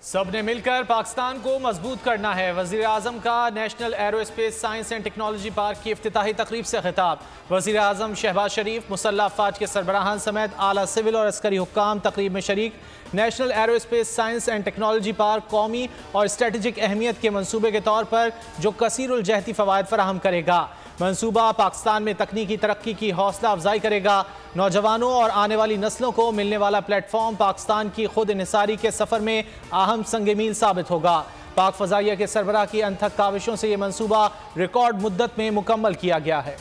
सब ने मिलकर पाकिस्तान को मजबूत करना है। वज़ीर आज़म का national aerospace science and technology park की इफ्तिताही तकरीब से खिताब। वज़ीर आज़म शहबाज शरीफ, मुसल्लह अफ़वाज के सरबराहान समेत आला सिविल और अस्करी हुक्काम तकरीब में शरीक। National aerospace science and technology park कौमी और स्ट्रेटेजिक अहमियत के मनसूबे के तौर पर जो कसीरुल जहती फ़वाइद फराहम करेगा। मनसूबा पाकिस्तान में तकनीकी तरक्की की हौसला अफजाई करेगा। नौजवानों और आने वाली नस्लों को मिलने वाला प्लेटफॉर्म पाकिस्तान की खुद इन्हिसारी के सफ़र में अहम संग मील साबित होगा। पाक फ़ज़ाइया के सरबराह की अनथक काविशों से यह मनसूबा रिकॉर्ड मुद्दत में मुकम्मल किया गया है।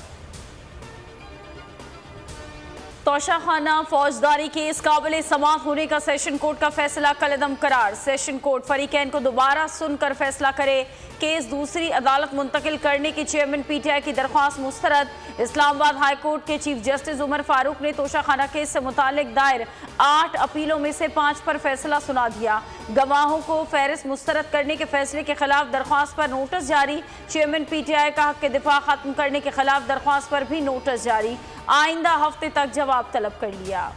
तोशाखाना फौजदारी केस काबिल समाअत होने का सेशन कोर्ट का फैसला कलअदम करार। सेशन कोर्ट फरीकैन को दोबारा सुनकर फैसला करे। केस दूसरी अदालत मुंतकिल करने की चेयरमैन पीटीआई की दरख्वास्त मुस्तरद। इस्लामाबाद हाई कोर्ट के चीफ जस्टिस उमर फारूक ने तोशाखाना केस से मुतालिक दायर 8 अपीलों में से 5 पर फैसला सुना दिया। गवाहों को फहरिस्त मुस्तरद करने के फैसले के खिलाफ दरख्वास्त पर नोटिस जारी। चेयरमैन पीटीआई का हक के दिफा खत्म करने के खिलाफ दरख्वास्त पर भी नोटिस जारी। आइंदा हफ्ते तक जवाब तलब कर लिया।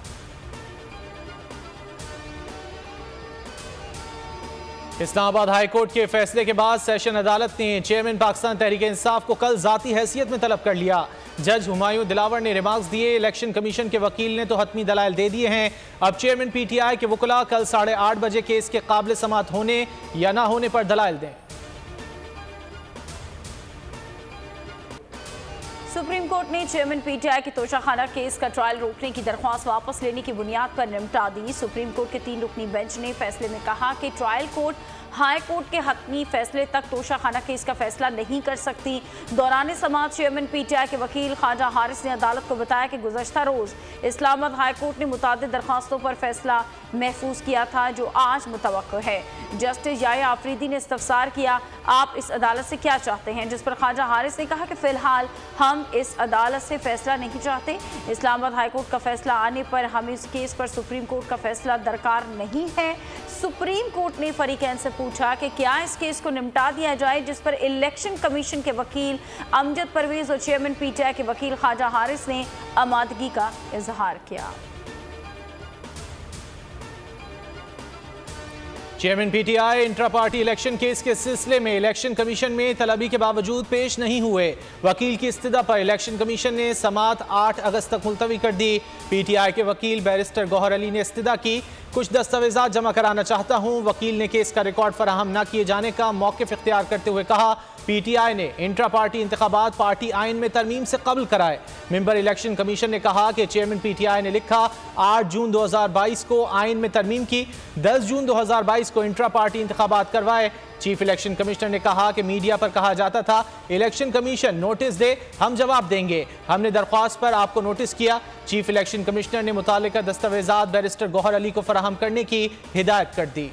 इस्लामाबाद हाई कोर्ट के फैसले के बाद सेशन अदालत ने चेयरमैन पाकिस्तान तहरीक इंसाफ को कल जाती हैसियत में तलब कर लिया। जज हुमायूं दिलावर ने रिमार्क्स दिए। इलेक्शन कमीशन के वकील ने तो हतमी दलाइल दे दिए हैं। अब चेयरमैन पीटीआई के वकला कल 8:30 बजे केस के काबिल समाअत होने या ना होने पर दलाइल दें। सुप्रीम कोर्ट ने चेयरमैन पीटीआई के तोशाखाना केस का ट्रायल रोकने की दरख्वास्त वापस लेने की बुनियाद पर निपटा दी। सुप्रीम कोर्ट के 3 रुकनी बेंच ने फैसले में कहा कि ट्रायल कोर्ट हाई कोर्ट के हतमी फैसले तक तोशाखाना केस का फैसला नहीं कर सकती। दौरान समाअत चेयरमैन पीटीआई के वकील ख्वाजा हारिस ने अदालत को बताया कि गुज़श्ता रोज़ इस्लामाबाद हाई कोर्ट ने मुतादिद दरख्वास्तों पर फैसला महफूज किया था जो आज मुतवक्को है। जस्टिस याया आफरीदी ने इस्तफसार किया, आप इस अदालत से क्या चाहते हैं, जिस पर ख्वाजा हारिस ने कहा कि फ़िलहाल हम इस अदालत से फैसला नहीं चाहते। इस्लामाबाद हाई कोर्ट का फैसला आने पर हम इस केस पर सुप्रीम कोर्ट का फैसला दरकार नहीं है। सुप्रीम कोर्ट ने फरीकैन से पूछा कि क्या इस केस को निपटा दिया जाए, जिस पर इलेक्शन कमीशन के वकील अमजद परवेज और चेयरमैन पीटीआई के वकील ख्वाजा हारिस ने आमादगी का इजहार किया। Chairman PTI intra party election case के सिलसिले में इलेक्शन कमीशन में तलबी के बावजूद पेश नहीं हुए। वकील की इस्तदा पर इलेक्शन कमीशन ने समाअत 8 अगस्त तक मुलतवी कर दी। पीटीआई के वकील बैरिस्टर गौहर अली ने इस्तदा की, कुछ दस्तावेजात जमा कराना चाहता हूं। वकील ने केस का रिकॉर्ड फराहम न किए जाने का मौक़िफ़ इख्तियार करते हुए कहा, पीटीआई ने इंट्रा पार्टी इंतखाबात पार्टी आइन में तरमीम से कबल कराए। मेंबर इलेक्शन कमीशन ने कहा कि चेयरमैन पीटीआई ने लिखा 8 जून 2022 को आइन में तरमीम की, 10 जून 2022 को इंट्रा पार्टी इंतखाबात करवाए। चीफ इलेक्शन कमिश्नर ने कहा कि मीडिया पर कहा जाता था इलेक्शन कमीशन नोटिस दे, हम जवाब देंगे। हमने दरख्वास्त पर आपको नोटिस किया। चीफ इलेक्शन कमिश्नर ने मुतालिका दस्तावेजात बैरिस्टर गौहर अली को फराहम करने की हिदायत कर दी।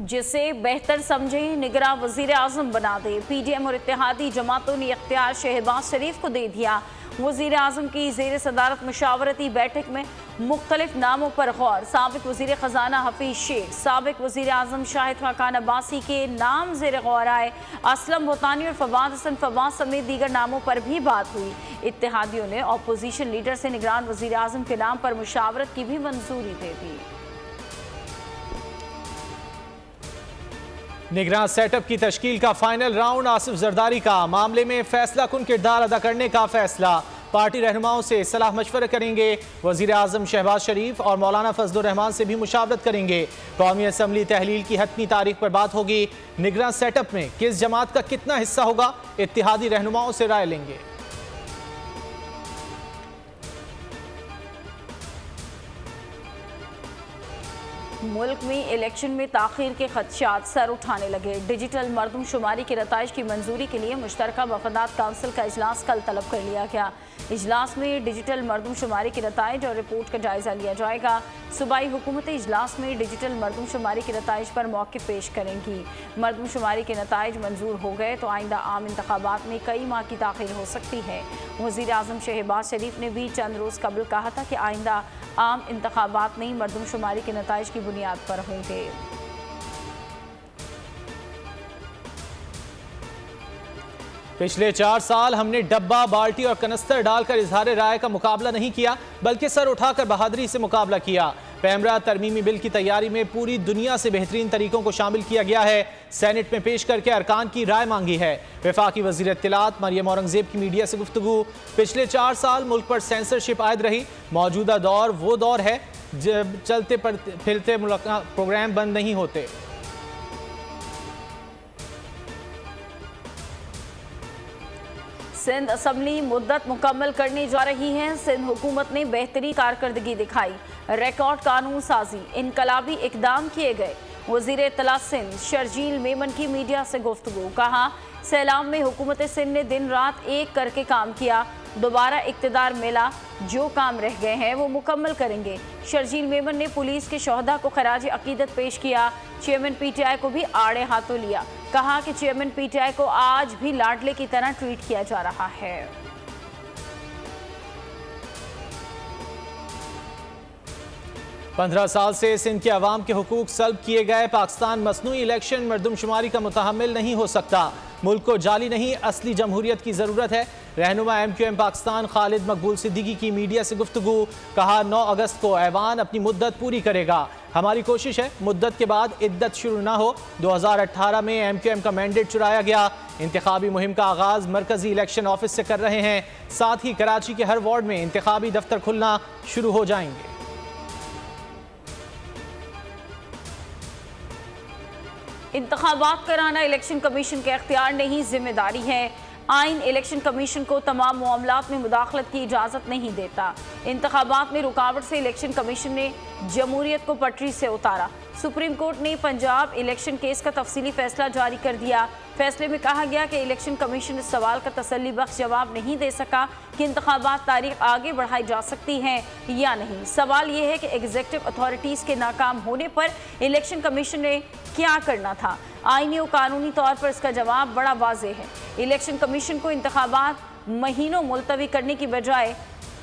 जिसे बेहतर समझे निगरां वज़ीर आज़म बना दे। पीडीएम और इत्तेहादी जमातों ने इख्तियार शहबाज शरीफ को दे दिया। वज़ीर आज़म की ज़ेर सदारत मशावरती बैठक में मुख्तलिफ नामों पर गौर। साबिक वज़ीर ख़जाना हफीज़ शेख, साबिक वज़ीर आज़म शाहिद खाकान अब्बासी के नाम ज़ेर गौर आए। असलम बोतानी और फवाद हसन फवाद समेत दीगर नामों पर भी बात हुई। इत्तेहादियों ने अपोजिशन लीडर से निगरान वज़ीर आज़म के नाम पर मुशावरत की भी मंजूरी दे दी। निगरान सेटअप की तश्कील का फाइनल राउंड आसिफ जरदारी का। मामले में फैसला कुन किरदार अदा करने का फैसला। पार्टी रहनुमाओं से सलाह मशवरा करेंगे। वज़ीर आज़म शहबाज शरीफ और मौलाना फजलुर रहमान से भी मुशावरत करेंगे। कौमी असम्बली तहलील की हतमी तारीख पर बात होगी। निगरान सेटअप में किस जमात का कितना हिस्सा होगा, इत्तिहादी रहनुमाओं से राय लेंगे। मुल्क में इलेक्शन में ताख़ीर के खदशात सर उठाने लगे। डिजिटल मरदमशुमारी के नताइज की मंजूरी के लिए मुश्तरका वफादात काउंसिल का इजलास कल तलब कर लिया गया। इजलास में डिजिटल मरदमशुमारी के नताइज और रिपोर्ट का जायजा लिया जाएगा। सूबाई हुकूमतें इजलास में डिजिटल मरदमशुमारी के नताइज पर मौक़िफ़ पेश करेंगी। मरदमशुमारी के नताइज मंजूर हो गए तो आइंदा आम इंतखाबात में कई माह की ताख़ीर हो सकती है। वज़ीर आज़म शहबाज शरीफ ने भी चंद रोज़ कबल कहा था कि आइंदा आम इंतखाबात नई मरदमशुमारी के नताइज की बुनियाद पर होंगे। पिछले 4 साल हमने डब्बा, बाल्टी और कनस्तर डालकर इजहार राय का मुकाबला नहीं किया, बल्कि सर उठाकर बहादुरी से मुकाबला किया। पैमरा तरमीमी बिल की तैयारी में पूरी दुनिया से बेहतरीन तरीकों को शामिल किया गया है। सेनेट में पेश करके अरकान की राय मांगी है। वफाकी वज़ीर इत्तलात मरियम औरंगजेब की मीडिया से गुफ्तगू। पिछले 4 साल मुल्क पर सेंसरशिप आयद रही। मौजूदा दौर वो दौर है जब चलते फिरते प्रोग्राम बंद नहीं होते। सिंध असम्बली मुद्दत मुकम्मल करने जा रही है। सिंध हुकूमत ने बेहतरी कारकर्दगी दिखाई, रिकॉर्ड कानून साजी, इनकलाबी इकदाम किए गए। वज़ीर इत्तलात सिंध शर्जील मेमन की मीडिया से गुफ्तगू। कहा, सैलाब में हुकूमत सिंध ने दिन रात एक करके काम किया। दोबारा इक़्तिदार मिला, जो काम रह गए हैं वो मुकम्मल करेंगे। शर्जील मेमन ने पुलिस के शोहदा को खराज अकीदत पेश किया। चेयरमैन पीटीआई को भी आड़े हाथों लिया। कहा कि चेयरमैन पीटीआई को आज भी लाडले की तरह ट्रीट किया जा रहा है। 15 साल से सिंध के अवाम के हुकूक सल्ब किए गए। पाकिस्तान मसनूई इलेक्शन मरदमशुमारी का मुतहम्मिल नहीं हो सकता। मुल्क को जाली नहीं, असली जमहूरियत की ज़रूरत है। रहनुमा MQM पाकिस्तान खालिद मकबूल सिद्दीकी की मीडिया से गुफ्तगू। कहा, 9 अगस्त को ऐवान अपनी मुद्दत पूरी करेगा। हमारी कोशिश है मुद्दत के बाद इद्दत शुरू ना हो। 2018 में MQM का मैंडेट चुराया गया। इंतखाबी मुहिम का आगाज़ मरकजी इलेक्शन ऑफिस से कर रहे हैं। साथ ही कराची के हर वार्ड में इंतखाबी दफ्तर खुलना शुरू हो जाएंगे। इंतखाबात कराना इलेक्शन कमीशन के अख्तियार नहीं, जिम्मेदारी है। आइन इलेक्शन कमीशन को तमाम मामलात में मुदाखलत की इजाज़त नहीं देता। इंतखाबात में रुकावट से इलेक्शन कमीशन ने जमहूरियत को पटरी से उतारा। सुप्रीम कोर्ट ने पंजाब इलेक्शन केस का तफसीली फैसला जारी कर दिया। फैसले में कहा गया कि इलेक्शन कमीशन इस सवाल का तसल्ली बख्श जवाब नहीं दे सका कि इंतखाबात तारीख आगे बढ़ाई जा सकती हैं या नहीं। सवाल यह है कि एग्जीक्यूटिव अथॉरिटीज़ के नाकाम होने पर इलेक्शन कमीशन ने क्या करना था। आईनी और कानूनी तौर पर इसका जवाब बड़ा वाज़ेह है। इलेक्शन कमीशन को इंतखाबात महीनों मुलतवी करने की बजाय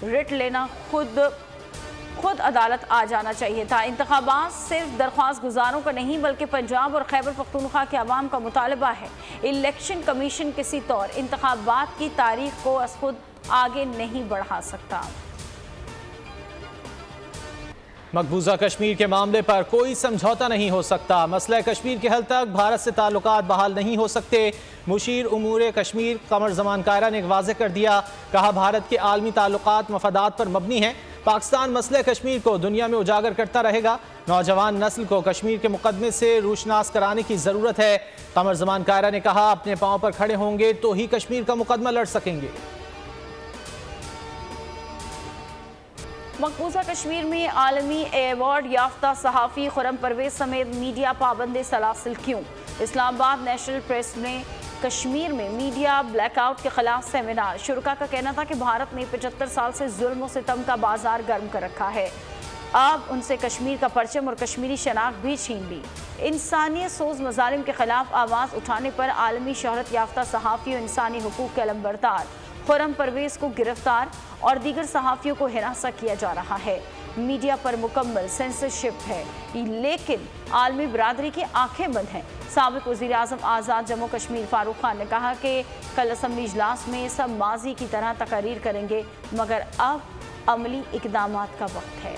रिट लेना खुद अदालत आ जाना चाहिए था। इंतखाबात सिर्फ दरख्वास्त गुजारों का नहीं बल्कि पंजाब और खैबर पख्तूनख्वा के अवाम का मुतालबा है। इलेक्शन कमीशन किसी तौर इंतखाबात की तारीख को खुद आगे नहीं बढ़ा सकता। मकबूजा कश्मीर के मामले पर कोई समझौता नहीं हो सकता। मसला कश्मीर के हल तक भारत से ताल्लुकात बहाल नहीं हो सकते। मुशीर उमूर कश्मीर कमर जमान कायरा ने वाज़ेह कर दिया। कहा, भारत के आलमी ताल्लुकात मफादात पर मबनी हैं। पाकिस्तान मसले कश्मीर को दुनिया में उजागर करता रहेगा। नौजवान नस्ल को कश्मीर के मुकदमे से रूशनास कराने की ज़रूरत है। कमर जमान कायरा ने कहा, अपने पाँव पर खड़े होंगे तो ही कश्मीर का मुकदमा लड़ सकेंगे। मकबूजा कश्मीर में आलमी एवार्ड याफ्ता सहाफ़ी खुरम परवेज समेत मीडिया पाबंद सलासिल क्यों? इस्लामाबाद नेशनल प्रेस में कश्मीर में मीडिया ब्लैकआउट के खिलाफ सेमिनार। शुरका का कहना था कि भारत ने 75 साल से जुल्म और सितम का बाजार गर्म कर रखा है। अब उनसे कश्मीर का परचम और कश्मीरी शनाख्त भी छीन ली। इंसानियत सोज मजालिम के खिलाफ आवाज़ उठाने पर आलमी शोहरत याफ्ता सहाफ़ी और इंसानी हुकूक के अलंबरदार खुरम परवेज को गिरफ्तार और दीगर सहाफ़ियों को हिरासत किया जा रहा है। मीडिया पर मुकम्मल सेंसरशिप है, लेकिन आलमी बरादरी की आंखें बंद हैं। साबिक वज़ीर आज़म आज़ाद जम्मू कश्मीर फारूक खान ने कहा कि कल असम्बली इजलास में सब माजी की तरह तकरीर करेंगे, मगर अब अमली इक़दामात का वक्त है।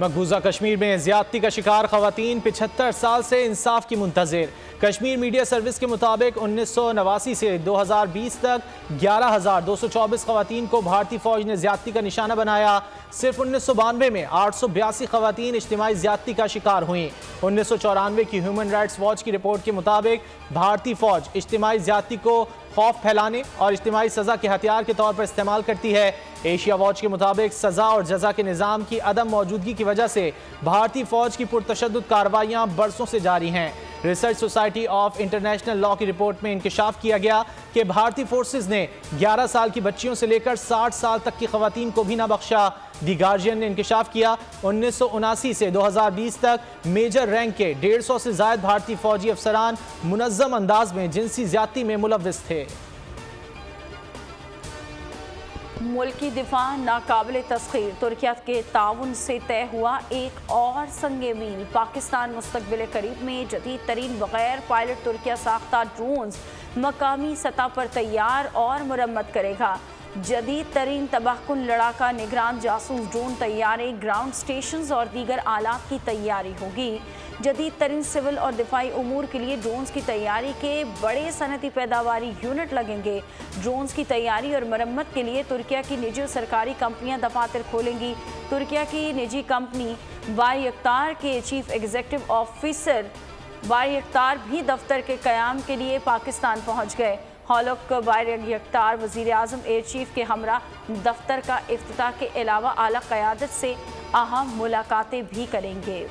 मकबूजा कश्मीर में ज़्यादती का शिकार ख़वातीन 75 साल से इंसाफ की मुंतज़िर। कश्मीर मीडिया सर्विस के मुताबिक 1989 से 2020 तक 11,224 ख़वातीन को भारतीय फ़ौज ने ज़्यादती का निशाना बनाया। सिर्फ 1992 में 882 ख़वातीन इज्तिमाई ज़्यादती का शिकार हुई। 1994 की ह्यूमन राइट्स वॉच की रिपोर्ट के मुताबिक भारतीय फ़ौज इज्तिमाई ज़्यादती को खौफ फैलाने और इज्तिमाई सज़ा के हथियार के तौर पर इस्तेमाल करती है। एशिया वॉच के मुताबिक सज़ा और जज़ा के निज़ाम की अदम मौजूदगी की वजह से भारतीय फ़ौज की पुरतशद्दुद कार्रवाइयाँ बरसों से जारी हैं। Research society of international law की रिपोर्ट में इंकशाफ किया गया कि भारतीय फोर्सेज ने 11 साल की बच्चियों से लेकर 60 साल तक की ख़वातीन को भी ना बख्शा। दी गार्जियन ने इंकशाफ किया 1979 से 2020 तक मेजर रैंक के 150 से ज़ायद भारतीय फौजी अफसरान मुनज़्ज़म अंदाज में जिनसी ज़्यादती में मुलव्विस थे। मुल्की दिफा नाकाबिल तस्खीर, तुर्किया के ताउन से तय हुआ एक और संगे मील। पाकिस्तान मुस्तकबिल करीब में जदीद तरीन बगैर पायलट तुर्किया साख्ता ड्रोन्स मकामी सतह पर तैयार और मुरम्मत करेगा। जदीद तरीन तबाहकुन लड़ाका निगरान जासूस ड्रोन तैयारे, ग्राउंड स्टेशन और दीगर आलात की तैयारी होगी। जदीद तरीन सिविल और दिफाई उमूर के लिए ड्रोन्स की तैयारी के बड़े सनती पैदावारी यूनिट लगेंगे। ड्रोन्स की तैयारी और मरम्मत के लिए तुर्किया की निजी और सरकारी कंपनियां दफातर खोलेंगी। तुर्किया की निजी कंपनी बायख्तार के चीफ एग्जीक्यूटिव ऑफिसर बायख्तार भी दफ्तर के क़याम के लिए पाकिस्तान पहुँच गए। हॉलोक बायख्तार वज़ीर आज़म एयर चीफ के हमरा दफ्तर का इफ्तिताह के अलावा आला क़यादत से अहम मुलाकातें भी करेंगे।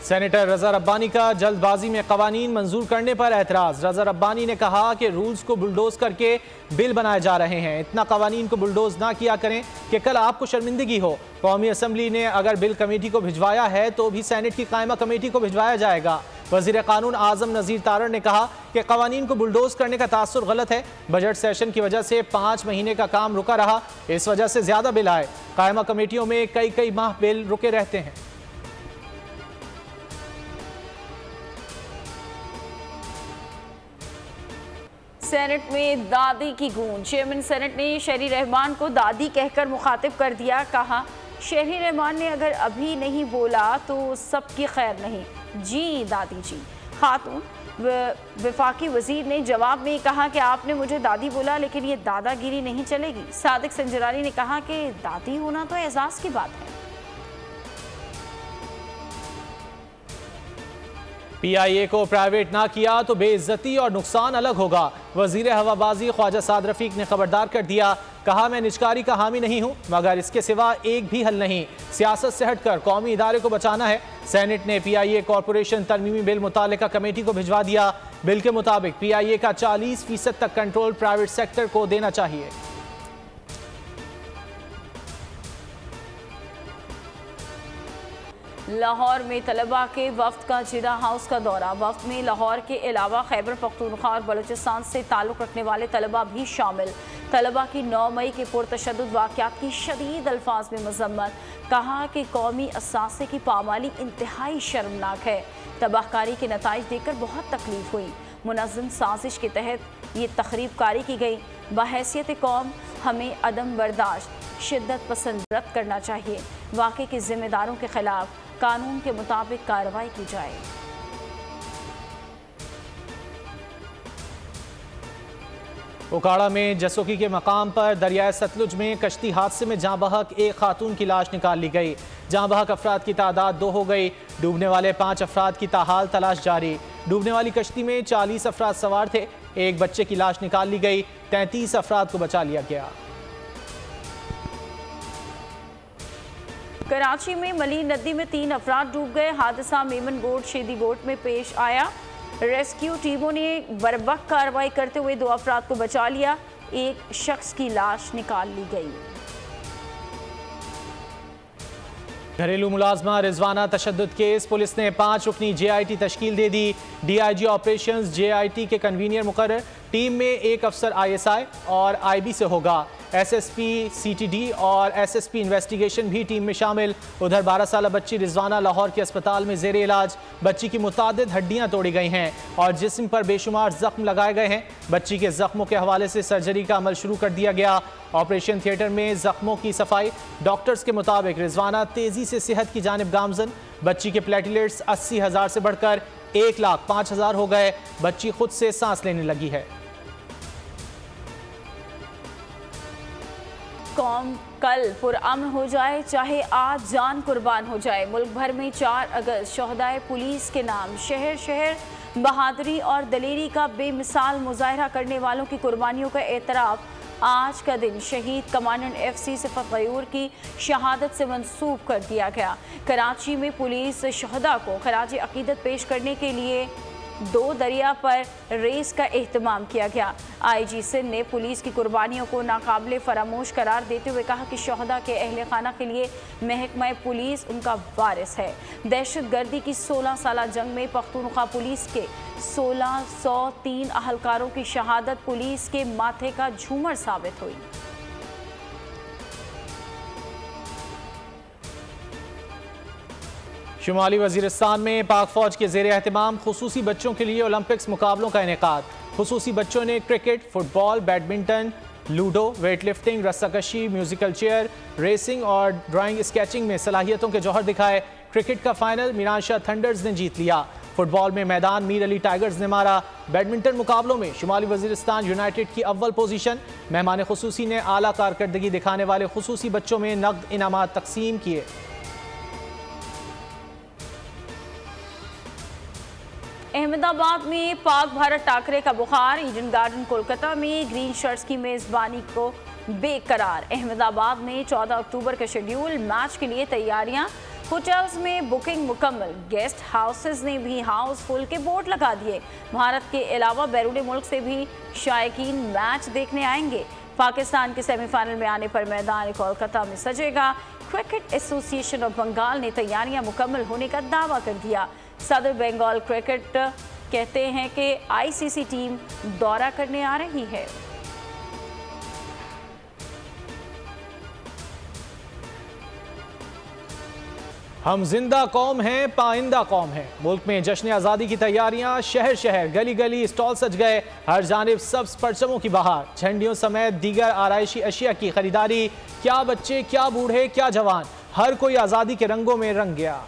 सेनेटर रजा रब्बानी का जल्दबाजी में कवानीन मंजूर करने पर एतराज़। रजा रब्बानी ने कहा कि रूल्स को बुलडोज करके बिल बनाए जा रहे हैं। इतना कवानीन को बुलडोज ना किया करें कि कल आपको शर्मिंदगी हो। कौमी असम्बली ने अगर बिल कमेटी को भिजवाया है तो भी सेनेट की कायमा कमेटी को भिजवाया जाएगा। वज़ीर कानून आज़म नज़ीर तारड़ ने कहा कि कवानीन को बुलडोज करने का तासुर गलत है। बजट सेशन की वजह से 5 महीने का काम रुका रहा, इस वजह से ज़्यादा बिल आए। कायमा कमेटियों में कई माह बिल रुके रहते हैं। सेनेट में दादी की गूंज। चेयरमैन सेनेट ने शहरी रहमान को दादी कहकर मुखातिब कर दिया। कहा, शहरी रहमान ने अगर अभी नहीं बोला तो सबकी खैर नहीं। जी दादी जी। खातून वफाकी वजीर ने जवाब में कहा कि आपने मुझे दादी बोला, लेकिन ये दादागिरी नहीं चलेगी। सादिक संजरानी ने कहा कि दादी होना तो एजाज़ की बात है। PIA को प्राइवेट ना किया तो बेइज्जती और नुकसान अलग होगा। वजीर हवाबाजी ख्वाजा साद रफीक ने खबरदार कर दिया। कहा, मैं निजकारी का हामी नहीं हूँ, मगर इसके सिवा एक भी हल नहीं। सियासत से हटकर कौमी इदारे को बचाना है। सेनेट ने PIA कॉरपोरेशन तरमीमी बिल मुतालिका कमेटी को भिजवा दिया। बिल के मुताबिक PIA का 40% तक कंट्रोल प्राइवेट सेक्टर को देना चाहिए। लाहौर में तलबा के वफ्द का जिदा हाउस का दौरा। वफ्द में लाहौर के अलावा खैबर पख्तूनख्वा और बलूचिस्तान से ताल्लुक़ रखने वाले तलबा भी शामिल। तलबा की 9 मई के पुरतशद्दुद वाक़यात की शदीद अल्फाज में मज़म्मत। कहा कि कौमी असासे की पामाली इंतहाई शर्मनाक है। तबाहकारी के नताइज देखकर बहुत तकलीफ हुई। मुनज़्ज़म साजिश के तहत ये तखरीब कारी की गई। बहैसियत कौम हमें अदम बर्दाश्त, शिद्दत पसंद रद्द करना चाहिए। वाक़े के ज़िम्मेदारों के खिलाफ कानून के मुताबिक कार्रवाई की जाए। उकाड़ा में जसोकी के मकाम पर दरियाए सतलुज में कश्ती हादसे में जाँ बहक एक खातून की लाश निकाल ली गई। जाँ बहक अफराद की तादाद 2 हो गई। डूबने वाले 5 अफराद की ताहाल तलाश जारी। डूबने वाली कश्ती में 40 अफराद सवार थे। एक बच्चे की लाश निकाल ली गई। 33 अफराद को बचा लिया गया। कराची में मली नदी में 3 अफराद डूब गए। हादसा मेमन गोट शेदी गोट में पेश आया। रेस्क्यू टीमों ने बरवक्त कार्रवाई करते हुए 2 अफराद को बचा लिया। एक शख्स की लाश निकाल ली गई। घरेलू मुलाजमा रिजवाना तशद्दुद केस। पुलिस ने 5 रुकनी JIT तश्कील दे दी। DIG ऑपरेशंस JIT के कन्वीनियर मुकर्रर। टीम में एक अफसर ISI और IB से होगा। SSP CTD और SSP इन्वेस्टिगेशन भी टीम में शामिल। उधर 12 साला बच्ची रिजवाना लाहौर के अस्पताल में जेर इलाज। बच्ची की मुतादिद हड्डियां तोड़ी गई हैं और जिस्म पर बेशुमार जख्म लगाए गए हैं। बच्ची के जख्मों के हवाले से सर्जरी का अमल शुरू कर दिया गया। ऑपरेशन थिएटर में जख्मों की सफाई। डॉक्टर्स के मुताबिक रिजवाना तेजी से सेहत की जानिब गामजन। बच्ची के प्लेटलेट्स 80,000 से बढ़कर 1,05,000 हो गए। बच्ची खुद से सांस लेने लगी है। कौम कल पुरअमन हो जाए, चाहे आज जान कुर्बान हो जाए। मुल्क भर में 4 अगस्त शहदाए पुलिस के नाम शहर शहर बहादुरी और दलेरी का बेमिसाल मुजाहरा करने वालों की कुर्बानियों का एतराफ़। आज का दिन शहीद कमांडेंट FC सिफत गयूर की शहादत से मंसूब कर दिया गया। कराची में पुलिस शहदा को खराज अकीदत पेश करने के लिए 2 दरिया पर रेस का एहतमाम किया गया। IG सिंध ने पुलिस की कुर्बानियों को नाकाबिले फरामोश करार देते हुए कहा कि शहदा के अहले खाना के लिए महकमा पुलिस उनका वारिस है। दहशत गर्दी की 16 साला जंग में पख्तूनख्वा पुलिस के 1603 अहलकारों की शहादत पुलिस के माथे का झूमर साबित हुई। शुमाली वजीरिस्तान में पाक फौज के ज़ेरे एहतमाम खुसूसी बच्चों के लिए ओलंपिक्स मुकाबलों का इनेकाद। खुसूसी बच्चों ने cricket, football, badminton, ludo, weight lifting, रस्साकशी, म्यूजिकल चेयर, रेसिंग और ड्राइंग स्केचिंग में सलाहियतों के जौहर दिखाए। क्रिकेट का फाइनल मीरानशाह थंडर्स ने जीत लिया। फुटबॉल में मैदान मीर अली टाइगर्स ने मारा। बैडमिंटन मुकाबलों में शुमाली वजीरिस्तान यूनाइटेड की अव्वल पोजीशन। मेहमान खुसूसी ने आला कारकर्दगी दिखाने वाले खुसूसी बच्चों में नकद इनामात तकसीम किए। अहमदाबाद में पाक भारत टाकरे का बुखार। ईडन गार्डन कोलकाता में ग्रीन शर्ट्स की मेजबानी को बेकरार। अहमदाबाद में 14 अक्टूबर का शेड्यूल। मैच के लिए तैयारियां। होटल्स में बुकिंग मुकम्मल। गेस्ट हाउसेज ने भी हाउसफुल के बोर्ड लगा दिए। भारत के अलावा बैरून मुल्क से भी शायकीन मैच देखने आएंगे। पाकिस्तान के सेमीफाइनल में आने पर मैदान कोलकाता में सजेगा। क्रिकेट एसोसिएशन ऑफ बंगाल ने तैयारियां मुकम्मल होने का दावा कर दिया। सदर बंगाल क्रिकेट कहते हैं कि आईसीसी टीम दौरा करने आ रही है। हम जिंदा कौम हैं, पाइंदा कौम हैं। मुल्क में जश्न आज़ादी की तैयारियां। शहर शहर, गली गली स्टॉल सज गए। हर जानिब सब्ज परचमों की बहार। झंडियों समेत दीगर आराइशी अशिया की खरीदारी। क्या बच्चे, क्या बूढ़े, क्या जवान, हर कोई आज़ादी के रंगों में रंग गया।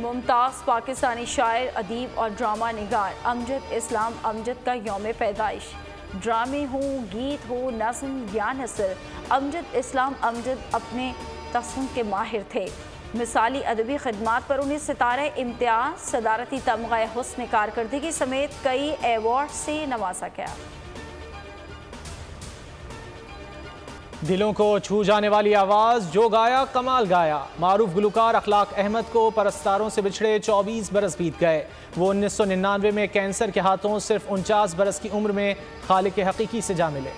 मुमताज़ पाकिस्तानी शायर, अदीब और ड्रामा निगार अमजद इस्लाम अमजद का यौम पैदाइश। ड्रामे हो, गीत हो, नज़्म या नसर, अमजद इस्लाम अमजद अपने तस्म के माहिर थे। मिसाली अदबी खिदमात पर उन्हें सितारे इम्तियाज, सदारती तमग़ा हुस्न कारकर्दगी समेत कई एवॉर्ड से नवाजा गया। दिलों को छू जाने वाली आवाज़, जो गाया कमाल गाया। मारूफ गुलकार अखलाक अहमद को परस्तारों से बिछड़े 24 बरस बीत गए। वो 1999 में कैंसर के हाथों सिर्फ 49 बरस की उम्र में खालिक हकीकी से जा मिले।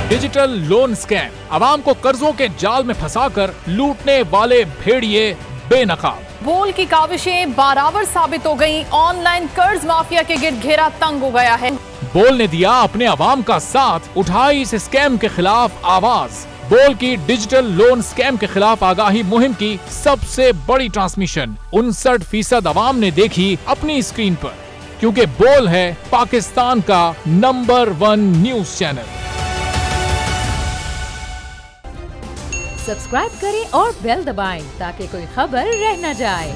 डिजिटल लोन स्कैम, आवाम को कर्जों के जाल में फंसाकर लूटने वाले भेड़िए बेनकाब। बोल की काविशें बाराबर साबित हो गईं। ऑनलाइन कर्ज माफिया के गिर्द घेरा तंग हो गया है। बोल ने दिया अपने आवाम का साथ, उठाई इस स्कैम के खिलाफ आवाज। बोल की डिजिटल लोन स्कैम के खिलाफ आगाही मुहिम की सबसे बड़ी ट्रांसमिशन 59% आवाम ने देखी अपनी स्क्रीन पर, क्योंकि बोल है पाकिस्तान का नंबर 1 न्यूज चैनल। सब्सक्राइब करें और बेल दबाएं ताकि कोई खबर रह न जाए।